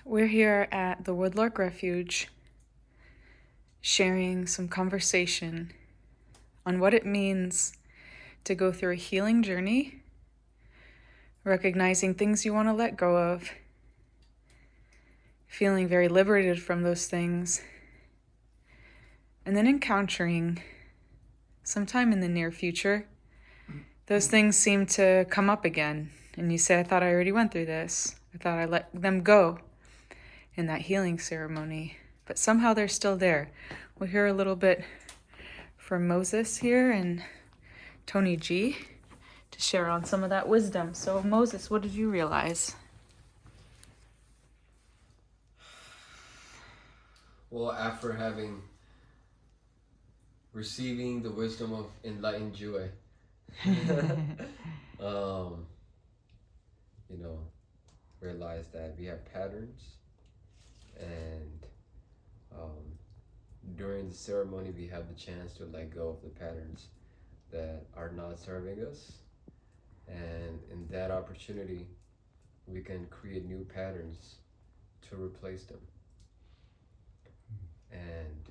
We're here at the Woodlark Refuge sharing some conversation on what it means to go through a healing journey, recognizing things you want to let go of, feeling very liberated from those things, and then encountering sometime in the near future, those things seem to come up again. And you say, I thought I already went through this. I thought I let them go in that healing ceremony, but somehow they're still there. We'll hear a little bit from Moses here and Tony G to share on some of that wisdom. So Moses, what did you realize? Well, after receiving the wisdom of enlightened joy, realize that we have patterns, and during the ceremony we have the chance to let go of the patterns that are not serving us, and in that opportunity we can create new patterns to replace them. And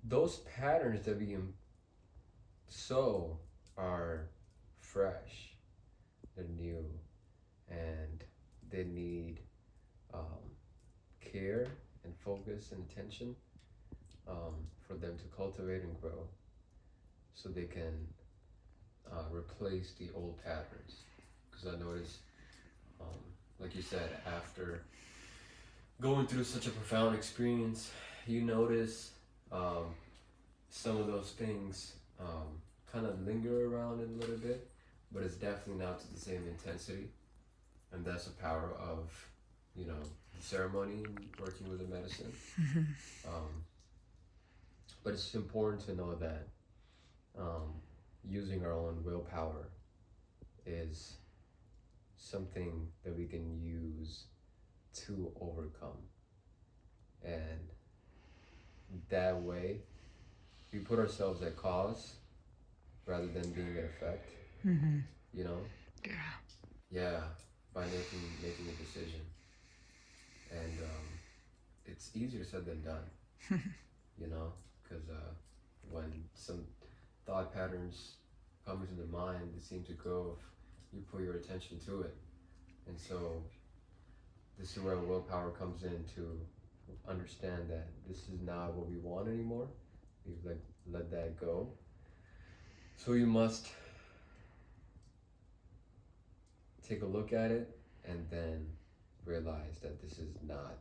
those patterns that we sow are fresh, they're new, and they need care and focus and attention for them to cultivate and grow, so they can replace the old patterns. Because I noticed, like you said, after going through such a profound experience, you notice some of those things kind of linger around a little bit, but it's definitely not to the same intensity. And that's the power of, the ceremony and working with the medicine. But it's important to know that using our own willpower is something that we can use to overcome. And that way, we put ourselves at cause rather than being at effect. You know? Yeah, by making a decision. And it's easier said than done. Because when some thought patterns come into the mind, it seems to go if you put your attention to it. And so this is where willpower comes in, to understand that this is not what we want anymore. We've let that go. So you must take a look at it and then realize that this is not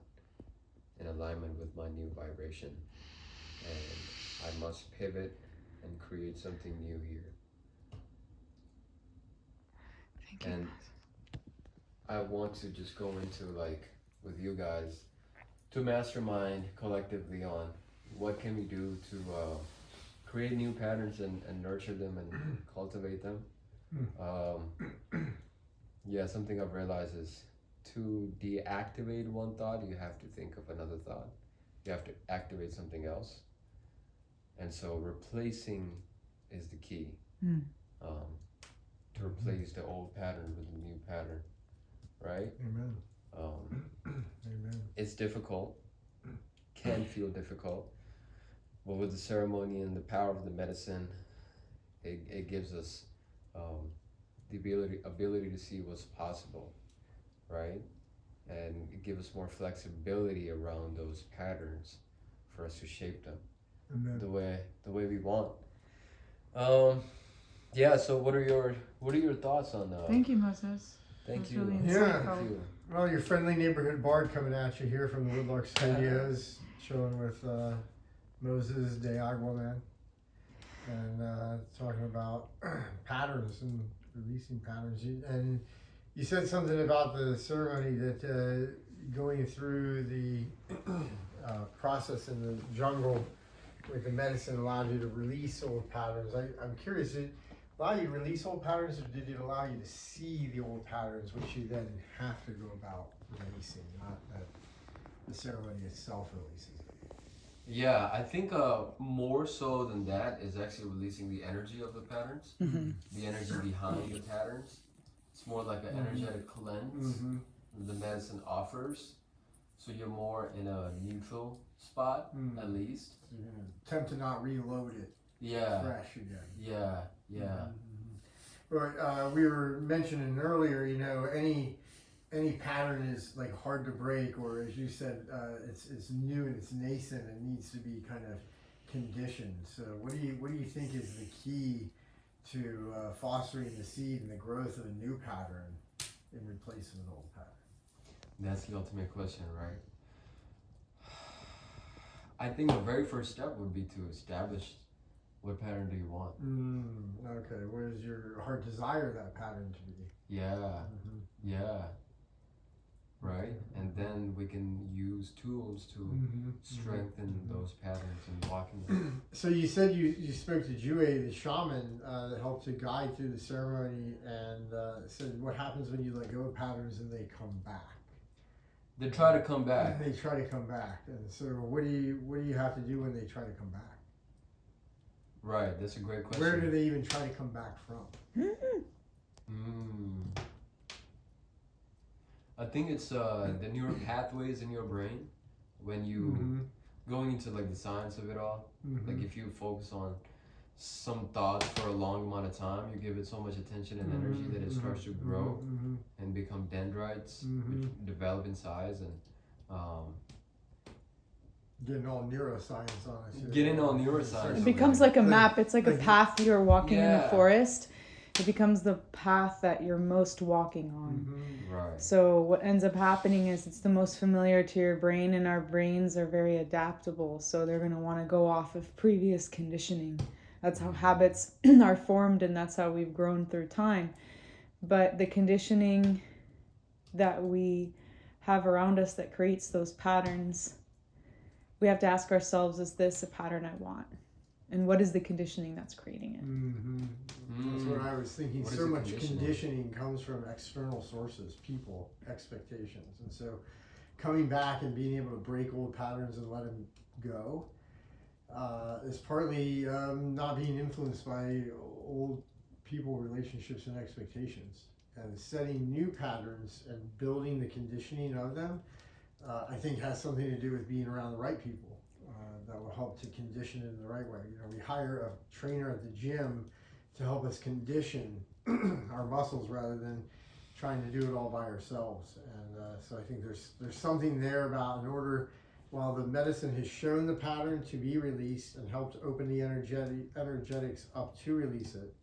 in alignment with my new vibration, and I must pivot and create something new here. Thank you. And I want to just go into, with you guys, to mastermind collectively on what can we do to create new patterns and nurture them and cultivate them. Something I've realized is, to deactivate one thought, you have to think of another thought. You have to activate something else. And so replacing is the key. To replace the old pattern with a new pattern, right? Amen. Amen. It's difficult, can feel difficult, but with the ceremony and the power of the medicine, it gives us the ability to see what's possible, right? And it gives us more flexibility around those patterns for us to shape them. Amen. the way we want. So what are your thoughts on that? Thank you, Moses. Thank That's you. really Yeah. Thank you. Well, your friendly neighborhood bard coming at you here from the Woodlark Studios, chilling with Moses de Agua Man, and talking about patterns and releasing patterns. And you said something about the ceremony, that going through the process in the jungle with the medicine allowed you to release old patterns. I'm curious, did it allow you to release old patterns, or did it allow you to see the old patterns, which you then have to go about releasing, not that the ceremony itself releases it? Yeah, I think more so than that is actually releasing the energy of the patterns, the energy behind the patterns. It's more like an energetic cleanse the medicine offers. So you're more in a neutral spot, at least. So you're gonna attempt to not reload it Yeah. fresh again. Yeah. Yeah. But we were mentioning earlier, you know, any pattern is like hard to break, or as you said, it's new and it's nascent and needs to be kind of conditioned. So what do you think is the key to fostering the seed and the growth of a new pattern in replace of an old pattern? That's the ultimate question, right? I think the very first step would be to establish what pattern do you want. Okay, what is your heart desire that pattern to be? Yeah. Yeah. Right? And then we can use tools to strengthen those patterns and walking them. So you said you spoke to Jue, the shaman, that helped to guide through the ceremony, and said what happens when you let go of patterns and they come back? They try to come back. They try to come back, and so what do you have to do when they try to come back? Right, that's a great question. Where do they even try to come back from? I think it's the neural pathways in your brain when you going into like the science of it all. Like if you focus on some thought for a long amount of time, you give it so much attention and energy that it starts to grow and become dendrites, which develop in size and getting all neuroscience on us. Getting all neuroscience. It becomes like a map. It's like a path you're walking in the forest. It becomes the path that you're most walking on. Right. So what ends up happening is it's the most familiar to your brain, and our brains are very adaptable. So they're going to want to go off of previous conditioning. That's how habits are formed, and that's how we've grown through time. But the conditioning that we have around us that creates those patterns, we have to ask ourselves, is this a pattern I want? And what is the conditioning that's creating it? That's what I was thinking. What So is much conditioning? conditioning comes from external sources, people, expectations. And so coming back and being able to break old patterns and let them go is partly not being influenced by old people, relationships, and expectations. And setting new patterns and building the conditioning of them, I think has something to do with being around the right people. That will help to condition it in the right way. You know, we hire a trainer at the gym to help us condition our muscles rather than trying to do it all by ourselves. And so I think there's something there about, in order, while the medicine has shown the pattern to be released and helped open the energetics up to release it,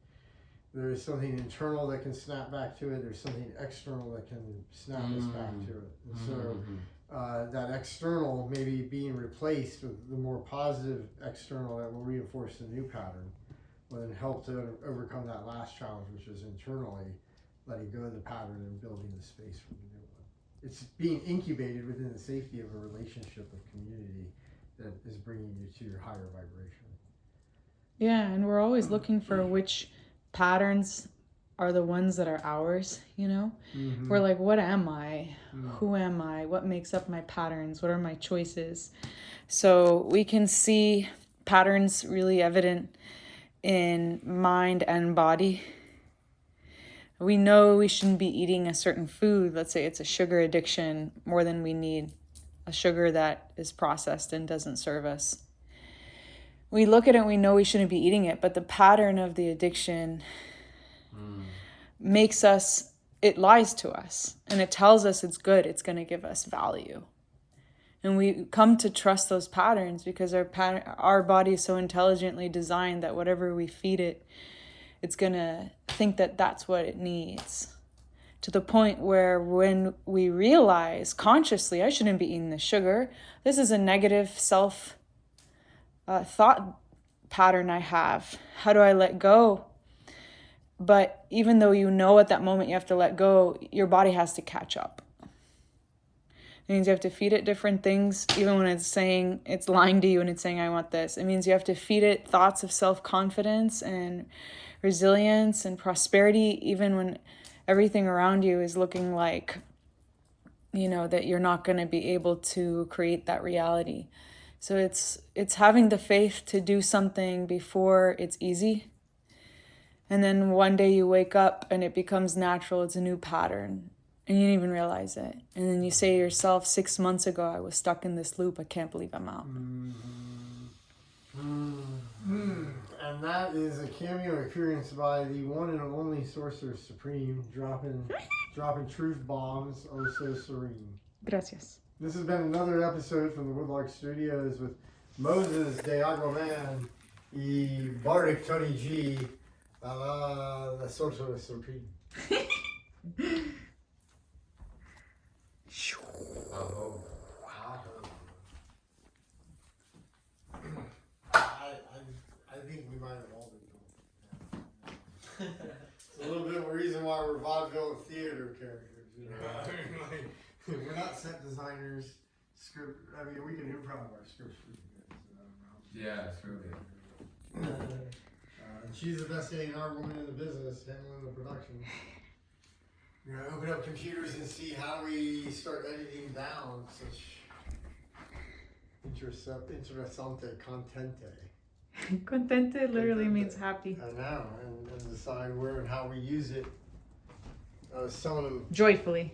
there is something internal that can snap back to it. There's something external that can snap us back to it. And so that external maybe being replaced with the more positive external that will reinforce the new pattern will then help to overcome that last challenge, which is internally letting go of the pattern and building the space for the new one. It's being incubated within the safety of a relationship of community that is bringing you to your higher vibration. Yeah, and we're always looking for which patterns are the ones that are ours, you know? We're like, what am I? Who am I? What makes up my patterns? What are my choices? So we can see patterns really evident in mind and body. We know we shouldn't be eating a certain food. Let's say it's a sugar addiction, more than we need, a sugar that is processed and doesn't serve us. We look at it and we know we shouldn't be eating it, but the pattern of the addiction makes us, it lies to us, and it tells us it's good, it's going to give us value. And we come to trust those patterns because our body is so intelligently designed that whatever we feed it, it's going to think that that's what it needs. To the point where when we realize consciously, I shouldn't be eating this sugar, this is a negative self thought pattern I have. How do I let go? But even though you know at that moment you have to let go, your body has to catch up. It means you have to feed it different things, even when it's saying, it's lying to you and it's saying, I want this. It means you have to feed it thoughts of self-confidence and resilience and prosperity, even when everything around you is looking like, you know, that you're not going to be able to create that reality. So it's having the faith to do something before it's easy. And then one day you wake up and it becomes natural. It's a new pattern. And you didn't even realize it. And then you say to yourself, 6 months ago, I was stuck in this loop. I can't believe I'm out. And that is a cameo appearance by the one and only Sorcerer Supreme, dropping truth bombs, oh so serene. Gracias. This has been another episode from the Woodlark Studios with Moses de Aguaman y Bardic Tony G, the Sorcerer Supreme. I think we might have all been doing it. It's a little bit of a reason why we're vaudeville and theater characters. You know? Like, we're not set designers. Script. I mean, we can improv our scripts. Yeah, truly. And she's the best A&R woman in the business, handling the production. You know, open up computers and see how do we start editing down such interessante contente. Contente literally means happy. I know, and decide where and how we use it. I was telling him Joyfully.